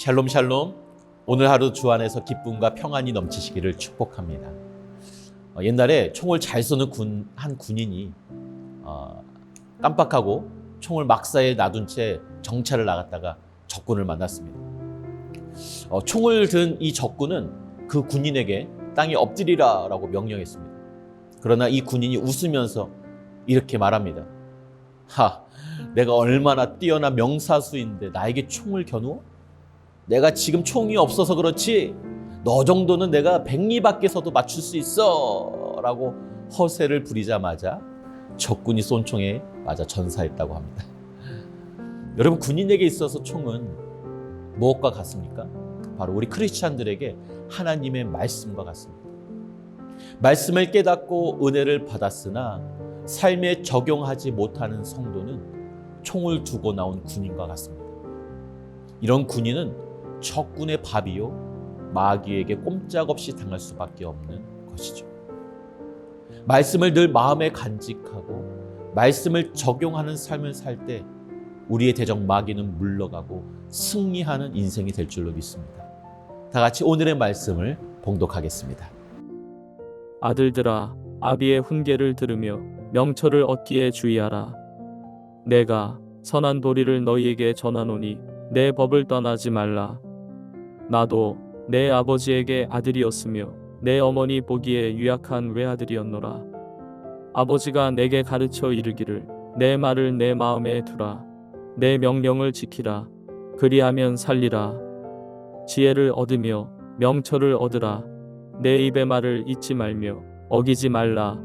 샬롬 샬롬. 오늘 하루 주 안에서 기쁨과 평안이 넘치시기를 축복합니다. 옛날에 총을 잘 쏘는 한 군인이 깜빡하고 총을 막사에 놔둔 채 정찰을 나갔다가 적군을 만났습니다. 총을 든 이 적군은 그 군인에게 땅에 엎드리라라고 명령했습니다. 그러나 이 군인이 웃으면서 이렇게 말합니다. 내가 얼마나 뛰어난 명사수인데 나에게 총을 겨누어? 내가 지금 총이 없어서 그렇지 너 정도는 내가 백리 밖에서도 맞출 수 있어 라고 허세를 부리자마자 적군이 쏜 총에 맞아 전사했다고 합니다. 여러분, 군인에게 있어서 총은 무엇과 같습니까? 바로 우리 크리스찬들에게 하나님의 말씀과 같습니다. 말씀을 깨닫고 은혜를 받았으나 삶에 적용하지 못하는 성도는 총을 두고 나온 군인과 같습니다. 이런 군인은 적군의 밥이요 마귀에게 꼼짝없이 당할 수밖에 없는 것이죠. 말씀을 늘 마음에 간직하고 말씀을 적용하는 삶을 살 때 우리의 대적 마귀는 물러가고 승리하는 인생이 될 줄로 믿습니다. 다 같이 오늘의 말씀을 봉독하겠습니다. 아들들아, 아비의 훈계를 들으며 명철을 얻기에 주의하라. 내가 선한 도리를 너희에게 전하노니 내 법을 떠나지 말라. 나도 내 아버지에게 아들이었으며 내 어머니 보기에 유약한 외아들이었노라. 아버지가 내게 가르쳐 이르기를 내 말을 내 마음에 두라. 내 명령을 지키라. 그리하면 살리라. 지혜를 얻으며 명철을 얻으라. 내 입의 말을 잊지 말며 어기지 말라.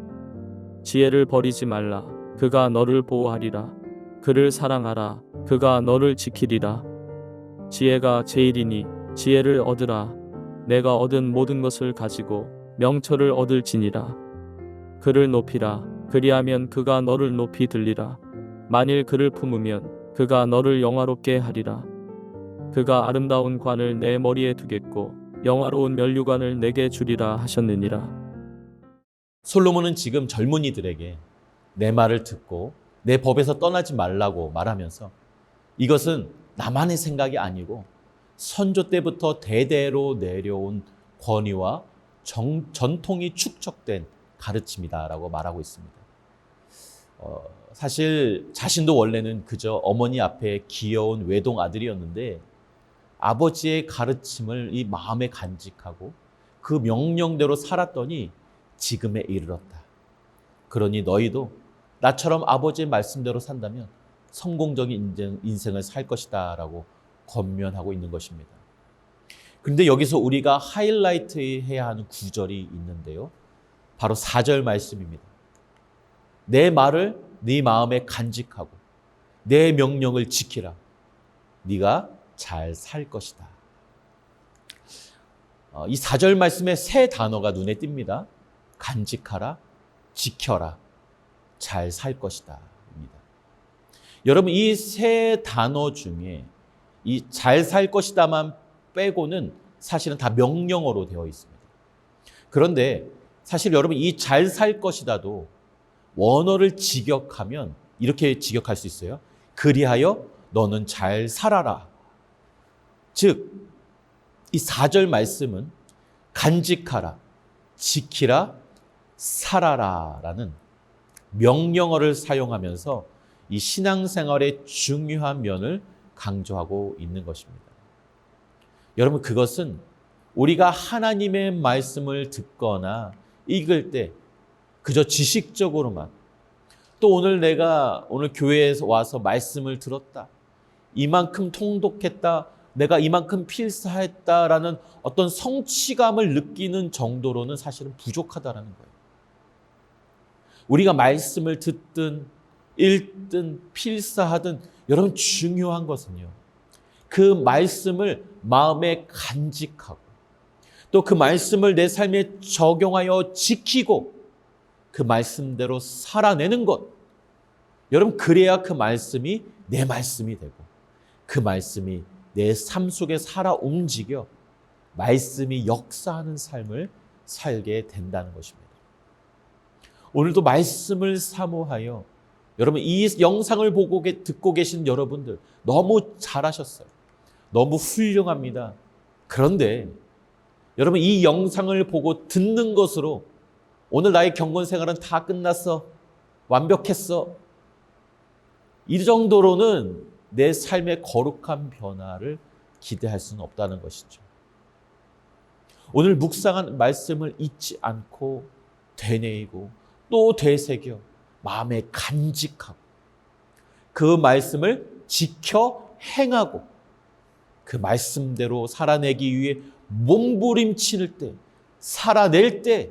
지혜를 버리지 말라. 그가 너를 보호하리라. 그를 사랑하라. 그가 너를 지키리라. 지혜가 제일이니 지혜를 얻으라. 내가 얻은 모든 것을 가지고 명철을 얻을지니라. 그를 높이라. 그리하면 그가 너를 높이 들리라. 만일 그를 품으면 그가 너를 영화롭게 하리라. 그가 아름다운 관을 내 머리에 두겠고 영화로운 면류관을 내게 주리라 하셨느니라. 솔로몬은 지금 젊은이들에게 내 말을 듣고 내 법에서 떠나지 말라고 말하면서 이것은 나만의 생각이 아니고 선조 때부터 대대로 내려온 권위와 전통이 축적된 가르침이다라고 말하고 있습니다. 사실 자신도 원래는 그저 어머니 앞에 귀여운 외동 아들이었는데 아버지의 가르침을 이 마음에 간직하고 그 명령대로 살았더니 지금에 이르렀다. 그러니 너희도 나처럼 아버지의 말씀대로 산다면 성공적인 인생을 살 것이다 라고 권면하고 있는 것입니다. 그런데 여기서 우리가 하이라이트 해야 하는 구절이 있는데요. 바로 4절 말씀입니다. 내 말을 네 마음에 간직하고 내 명령을 지키라. 네가 잘 살 것이다. 이 4절 말씀에 세 단어가 눈에 띕니다. 간직하라, 지켜라, 잘 살 것이다 입니다. 여러분, 이 세 단어 중에 이 잘 살 것이다만 빼고는 사실은 다 명령어로 되어 있습니다. 그런데 사실 여러분, 이 잘 살 것이다도 원어를 직역하면 이렇게 직역할 수 있어요. 그리하여 너는 잘 살아라. 즉, 이 4절 말씀은 간직하라, 지키라, 살아라 라는 명령어를 사용하면서 이 신앙생활의 중요한 면을 강조하고 있는 것입니다. 여러분, 그것은 우리가 하나님의 말씀을 듣거나 읽을 때 그저 지식적으로만 또 오늘 교회에서 와서 말씀을 들었다, 이만큼 통독했다, 내가 이만큼 필사했다라는 어떤 성취감을 느끼는 정도로는 사실은 부족하다라는 거예요. 우리가 말씀을 듣든 읽든 필사하든 여러분, 중요한 것은요, 그 말씀을 마음에 간직하고 또 그 말씀을 내 삶에 적용하여 지키고 그 말씀대로 살아내는 것. 여러분, 그래야 그 말씀이 내 말씀이 되고 그 말씀이 내 삶 속에 살아 움직여 말씀이 역사하는 삶을 살게 된다는 것입니다. 오늘도 말씀을 사모하여 여러분, 이 영상을 듣고 계신 여러분들 너무 잘하셨어요. 너무 훌륭합니다. 그런데 여러분, 이 영상을 보고 듣는 것으로 오늘 나의 경건 생활은 다 끝났어, 완벽했어, 이 정도로는 내 삶의 거룩한 변화를 기대할 수는 없다는 것이죠. 오늘 묵상한 말씀을 잊지 않고 되뇌이고 또 되새겨 마음에 간직하고 그 말씀을 지켜 행하고 그 말씀대로 살아내기 위해 몸부림칠 때, 살아낼 때,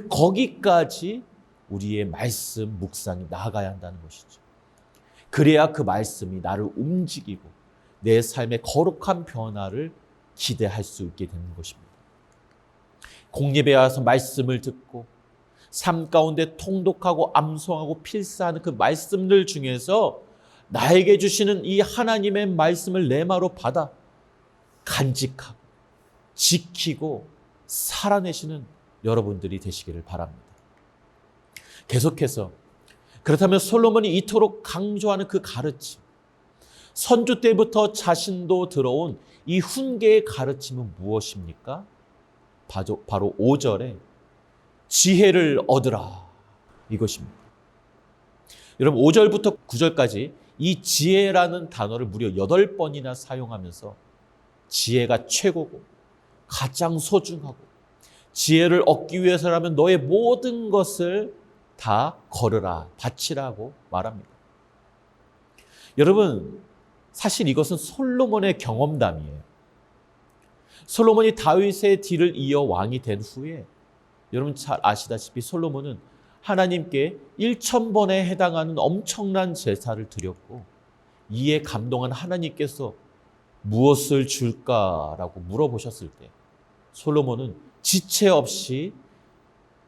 거기까지 우리의 말씀 묵상이 나아가야 한다는 것이죠. 그래야 그 말씀이 나를 움직이고 내 삶의 거룩한 변화를 기대할 수 있게 되는 것입니다. 공예배에 와서 말씀을 듣고 삶 가운데 통독하고 암송하고 필사하는 그 말씀들 중에서 나에게 주시는 이 하나님의 말씀을 내 마로 받아 간직하고 지키고 살아내시는 여러분들이 되시기를 바랍니다. 계속해서 그렇다면 솔로몬이 이토록 강조하는 그 가르침, 선조 때부터 자신도 들어온 이 훈계의 가르침은 무엇입니까? 바로 5절에 지혜를 얻으라, 이것입니다. 여러분, 5절부터 9절까지 이 지혜라는 단어를 무려 8번이나 사용하면서 지혜가 최고고 가장 소중하고 지혜를 얻기 위해서라면 너의 모든 것을 다 걸으라, 바치라고 말합니다. 여러분, 사실 이것은 솔로몬의 경험담이에요. 솔로몬이 다윗의 뒤를 이어 왕이 된 후에 여러분 잘 아시다시피 솔로몬은 하나님께 1000번에 해당하는 엄청난 제사를 드렸고 이에 감동한 하나님께서 무엇을 줄까라고 물어보셨을 때 솔로몬은 지체 없이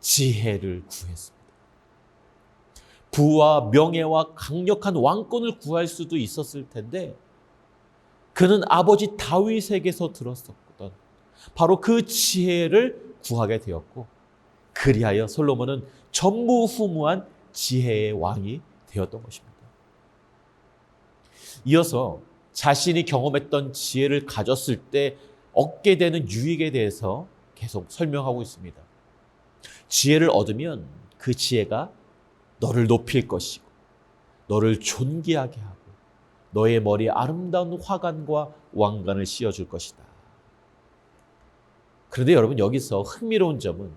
지혜를 구했습니다. 부와 명예와 강력한 왕권을 구할 수도 있었을 텐데 그는 아버지 다윗에게서 들었었거든. 바로 그 지혜를 구하게 되었고 그리하여 솔로몬은 전무후무한 지혜의 왕이 되었던 것입니다. 이어서 자신이 경험했던 지혜를 가졌을 때 얻게 되는 유익에 대해서 계속 설명하고 있습니다. 지혜를 얻으면 그 지혜가 너를 높일 것이고 너를 존귀하게 하고 너의 머리에 아름다운 화관과 왕관을 씌워줄 것이다. 그런데 여러분, 여기서 흥미로운 점은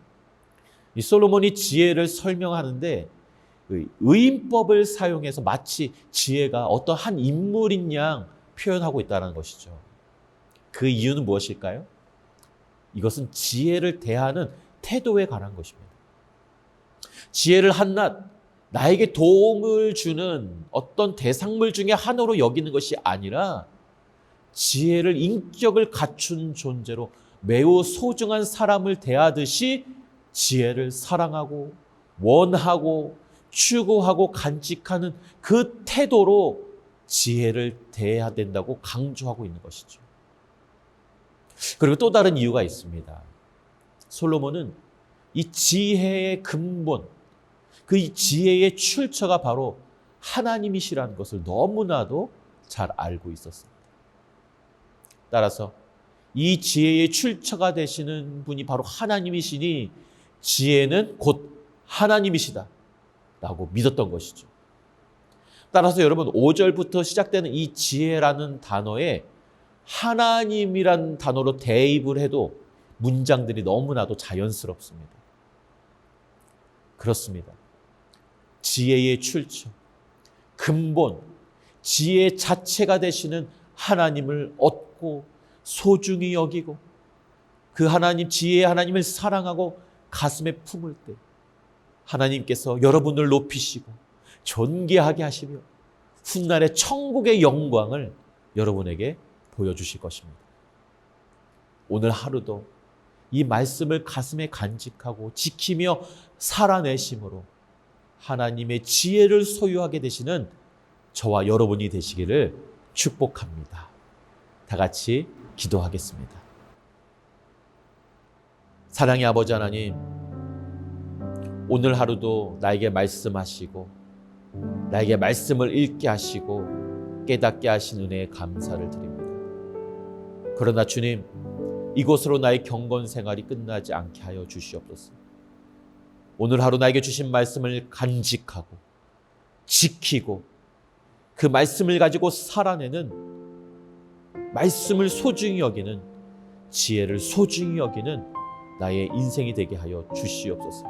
이 솔로몬이 지혜를 설명하는데 의인법을 사용해서 마치 지혜가 어떤 한 인물인 양 표현하고 있다는 것이죠. 그 이유는 무엇일까요? 이것은 지혜를 대하는 태도에 관한 것입니다. 지혜를 한낱 나에게 도움을 주는 어떤 대상물 중에 하나로 여기는 것이 아니라 지혜를 인격을 갖춘 존재로 매우 소중한 사람을 대하듯이 지혜를 사랑하고 원하고 추구하고 간직하는 그 태도로 지혜를 대해야 된다고 강조하고 있는 것이죠. 그리고 또 다른 이유가 있습니다. 솔로몬은 이 지혜의 근본, 그 지혜의 출처가 바로 하나님이시라는 것을 너무나도 잘 알고 있었습니다. 따라서 이 지혜의 출처가 되시는 분이 바로 하나님이시니 지혜는 곧 하나님이시다 라고 믿었던 것이죠. 따라서 여러분, 5절부터 시작되는 이 지혜라는 단어에 하나님이란 단어로 대입을 해도 문장들이 너무나도 자연스럽습니다. 그렇습니다. 지혜의 출처, 근본, 지혜 자체가 되시는 하나님을 얻고 소중히 여기고 그 하나님, 지혜의 하나님을 사랑하고 가슴에 품을 때 하나님께서 여러분을 높이시고 존귀하게 하시며 훗날의 천국의 영광을 여러분에게 보여주실 것입니다. 오늘 하루도 이 말씀을 가슴에 간직하고 지키며 살아내심으로 하나님의 지혜를 소유하게 되시는 저와 여러분이 되시기를 축복합니다. 다 같이 기도하겠습니다. 사랑의 아버지 하나님, 오늘 하루도 나에게 말씀하시고 나에게 말씀을 읽게 하시고 깨닫게 하신 은혜에 감사를 드립니다. 그러나 주님, 이곳으로 나의 경건 생활이 끝나지 않게 하여 주시옵소서. 오늘 하루 나에게 주신 말씀을 간직하고 지키고 그 말씀을 가지고 살아내는, 말씀을 소중히 여기는, 지혜를 소중히 여기는 나의 인생이 되게 하여 주시옵소서.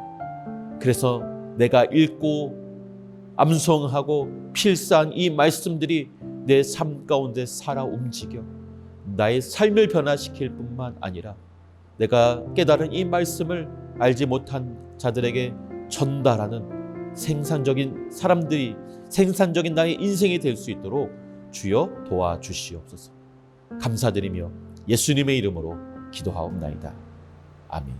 그래서 내가 읽고 암송하고 필사한 이 말씀들이 내 삶 가운데 살아 움직여 나의 삶을 변화시킬 뿐만 아니라 내가 깨달은 이 말씀을 알지 못한 자들에게 전달하는 생산적인 사람들이, 생산적인 나의 인생이 될 수 있도록 주여 도와주시옵소서. 감사드리며 예수님의 이름으로 기도하옵나이다. 아멘.